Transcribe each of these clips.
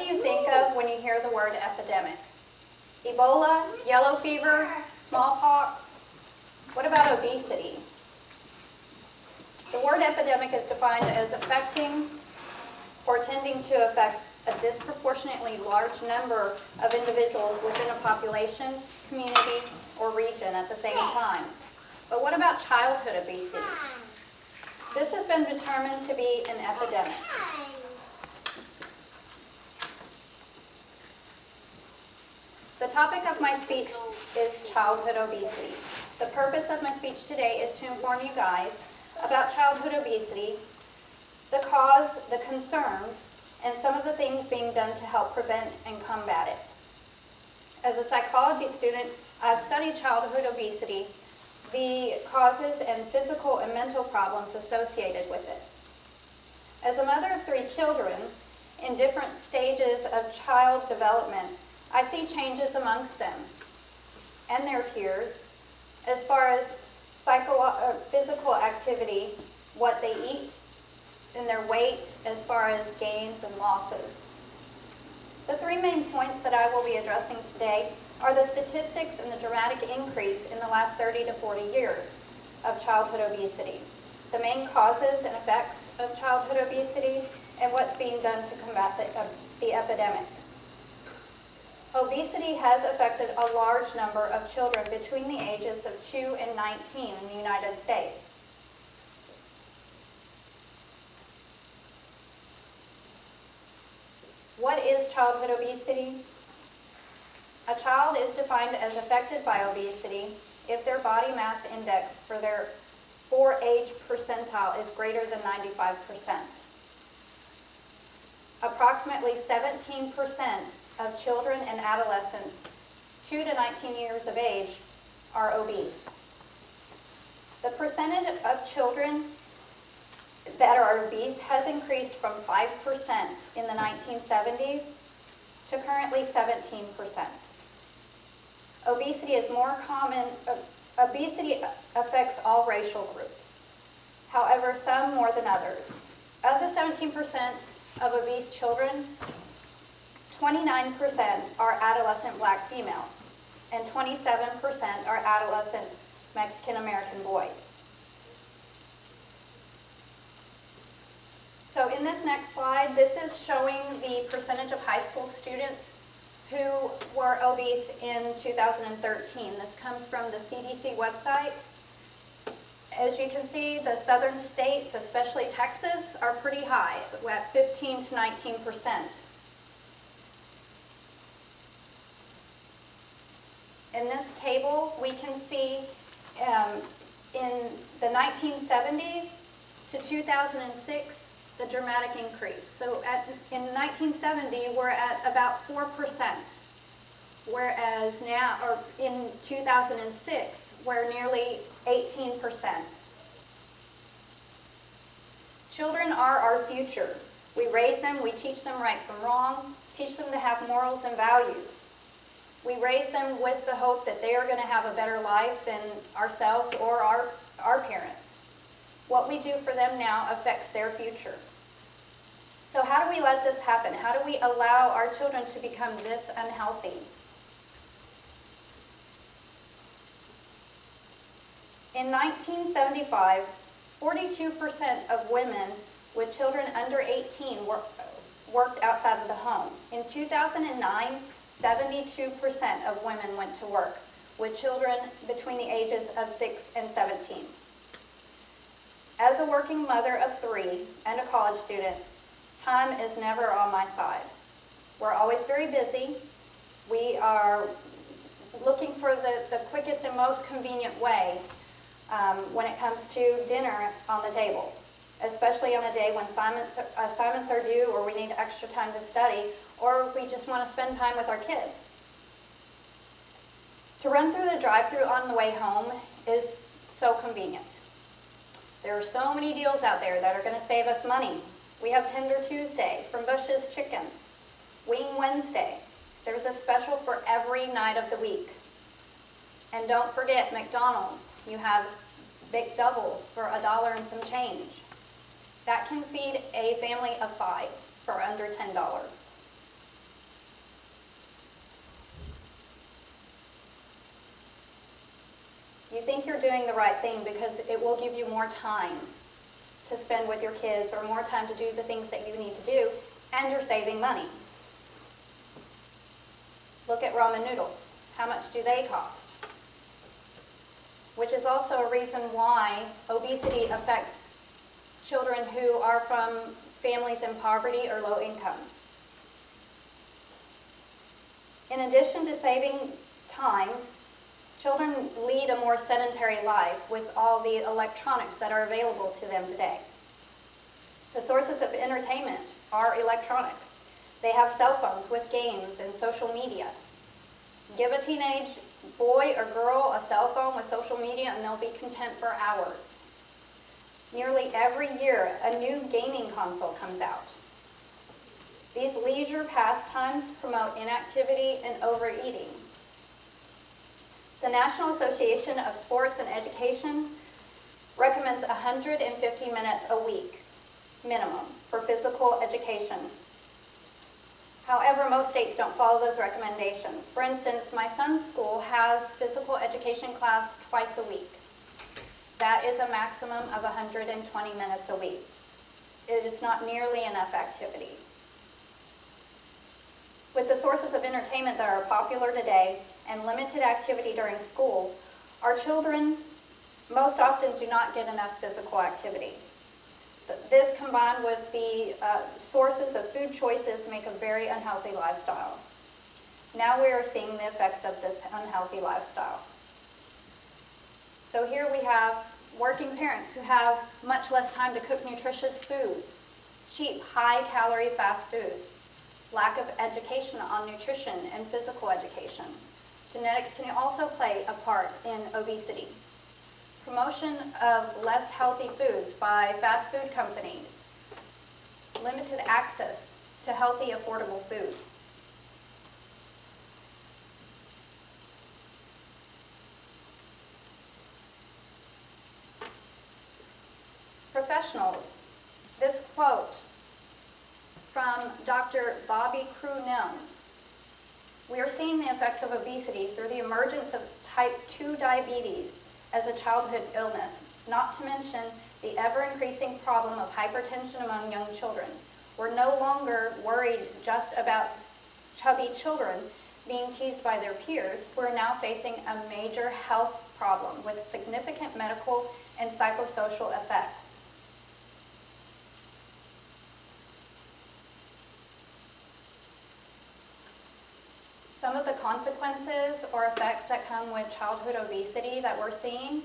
you think of when you hear the word epidemic? Ebola, yellow fever, smallpox? What about obesity? The word epidemic is defined as affecting or tending to affect a disproportionately large number of individuals within a population, community, or region at the same time. But what about childhood obesity? This has been determined to be an epidemic. The topic of my speech is childhood obesity. The purpose of my speech today is to inform you guys about childhood obesity, the cause, the concerns, and some of the things being done to help prevent and combat it. As a psychology student, I've studied childhood obesity, the causes and physical and mental problems associated with it. As a mother of 3 children in different stages of child development, I see changes amongst them and their peers as far as physical activity, what they eat, and their weight as far as gains and losses. The 3 main points that I will be addressing today are the statistics and the dramatic increase in the last 30 to 40 years of childhood obesity, the main causes and effects of childhood obesity, and what's being done to combat the epidemic. Obesity has affected a large number of children between the ages of 2 and 19 in the United States. What is childhood obesity? A child is defined as affected by obesity if their body mass index for their 4-age percentile is greater than 95%. Approximately 17% of children and adolescents 2 to 19 years of age are obese. The percentage of children that are obese has increased from 5% in the 1970s to currently 17%. Obesity is more common. Obesity affects all racial groups. However, some more than others. Of the 17% of obese children, 29% are adolescent black females, and 27% are adolescent Mexican American boys. So in this next slide, this is showing the percentage of high school students who were obese in 2013. This comes from the CDC website. As you can see, the southern states, especially Texas, are pretty high, at 15 to 19%. In this table, we can see in the 1970s to 2006, the dramatic increase. So in 1970, we're at about 4%, whereas now, or in 2006, we're nearly 18%. Children are our future. We raise them, we teach them right from wrong, teach them to have morals and values. We raise them with the hope that they are going to have a better life than ourselves or our parents. What we do for them now affects their future. So how do we let this happen? How do we allow our children to become this unhealthy? In 1975, 42% of women with children under 18 worked outside of the home. In 2009, 72% of women went to work with children between the ages of 6 and 17. As a working mother of 3 and a college student, time is never on my side. We're always very busy. We are looking for the quickest and most convenient way when it comes to dinner on the table, especially on a day when assignments are due or we need extra time to study, or we just want to spend time with our kids. To run through the drive-thru on the way home is so convenient. There are so many deals out there that are going to save us money. We have Tender Tuesday from Bush's Chicken, Wing Wednesday. There's a special for every night of the week. And don't forget McDonald's. You have big doubles for $1 and some change. That can feed a family of 5 for under $10. You think you're doing the right thing because it will give you more time to spend with your kids or more time to do the things that you need to do, and you're saving money. Look at ramen noodles. How much do they cost? Which is also a reason why obesity affects children who are from families in poverty or low income. In addition to saving time, children lead a more sedentary life with all the electronics that are available to them today. The sources of entertainment are electronics. They have cell phones with games and social media. Give a teenage boy or girl a cell phone with social media and they'll be content for hours. Nearly every year, a new gaming console comes out. These leisure pastimes promote inactivity and overeating. The National Association of Sports and Education recommends 150 minutes a week, minimum, for physical education. However, most states don't follow those recommendations. For instance, my son's school has physical education class twice a week. That is a maximum of 120 minutes a week. It is not nearly enough activity. With the sources of entertainment that are popular today and limited activity during school, our children most often do not get enough physical activity. This combined with the sources of food choices make a very unhealthy lifestyle. Now we are seeing the effects of this unhealthy lifestyle. So here we have working parents who have much less time to cook nutritious foods, cheap, high-calorie fast foods, lack of education on nutrition and physical education. Genetics can also play a part in obesity. Promotion of less healthy foods by fast food companies, limited access to healthy, affordable foods. Professionals, this quote from Dr. Bobby Crew-Nelms. We are seeing the effects of obesity through the emergence of type 2 diabetes as a childhood illness, not to mention the ever-increasing problem of hypertension among young children. We're no longer worried just about chubby children being teased by their peers. We're now facing a major health problem with significant medical and psychosocial effects. Some of the consequences or effects that come with childhood obesity that we're seeing: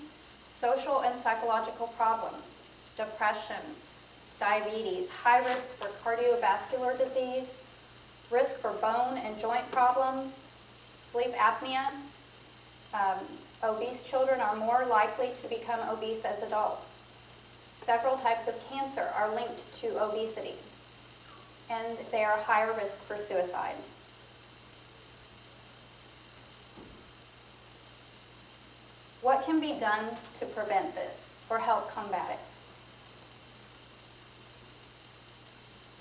social and psychological problems, depression, diabetes, high risk for cardiovascular disease, risk for bone and joint problems, sleep apnea. Obese children are more likely to become obese as adults. Several types of cancer are linked to obesity, and they are higher risk for suicide. What can be done to prevent this or help combat it?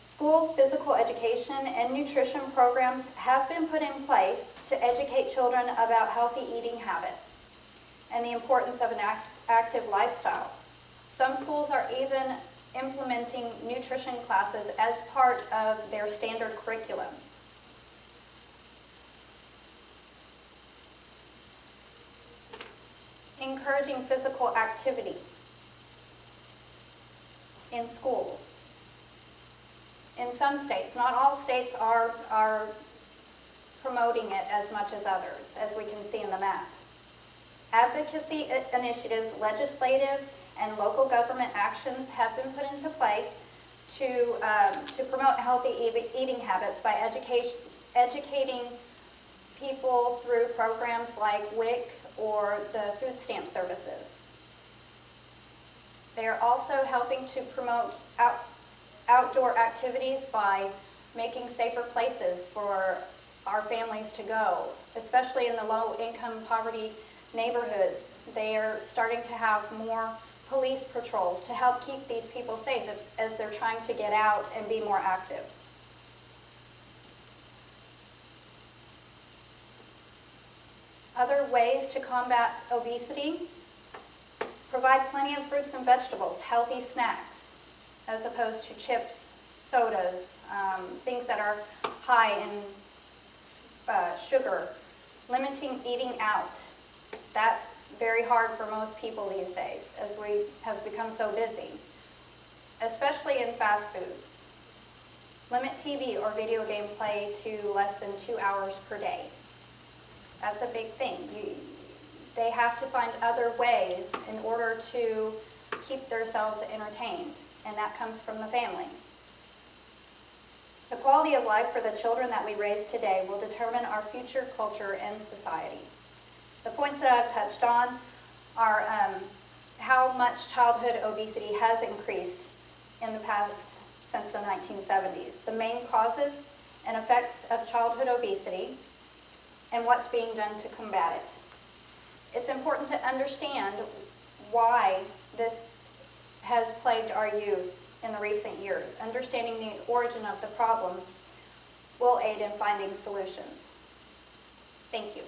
School physical education and nutrition programs have been put in place to educate children about healthy eating habits and the importance of an active lifestyle. Some schools are even implementing nutrition classes as part of their standard curriculum. Encouraging physical activity in schools. In some states, not all states are promoting it as much as others, as we can see in the map. Advocacy initiatives, legislative and local government actions have been put into place to promote healthy eating habits by educating people through programs like WIC or the food stamp services. They are also helping to promote outdoor activities by making safer places for our families to go, especially in the low-income poverty neighborhoods. They are starting to have more police patrols to help keep these people safe as they're trying to get out and be more active. Other ways to combat obesity: provide plenty of fruits and vegetables, healthy snacks, as opposed to chips, sodas, things that are high in sugar. Limiting eating out. That's very hard for most people these days as we have become so busy, especially in fast foods. Limit TV or video game play to less than 2 hours per day. That's a big thing. They have to find other ways in order to keep themselves entertained, and that comes from the family. The quality of life for the children that we raise today will determine our future culture and society. The points that I've touched on are how much childhood obesity has increased in the past since the 1970s, the main causes and effects of childhood obesity, and what's being done to combat it. It's important to understand why this has plagued our youth in the recent years. Understanding the origin of the problem will aid in finding solutions. Thank you.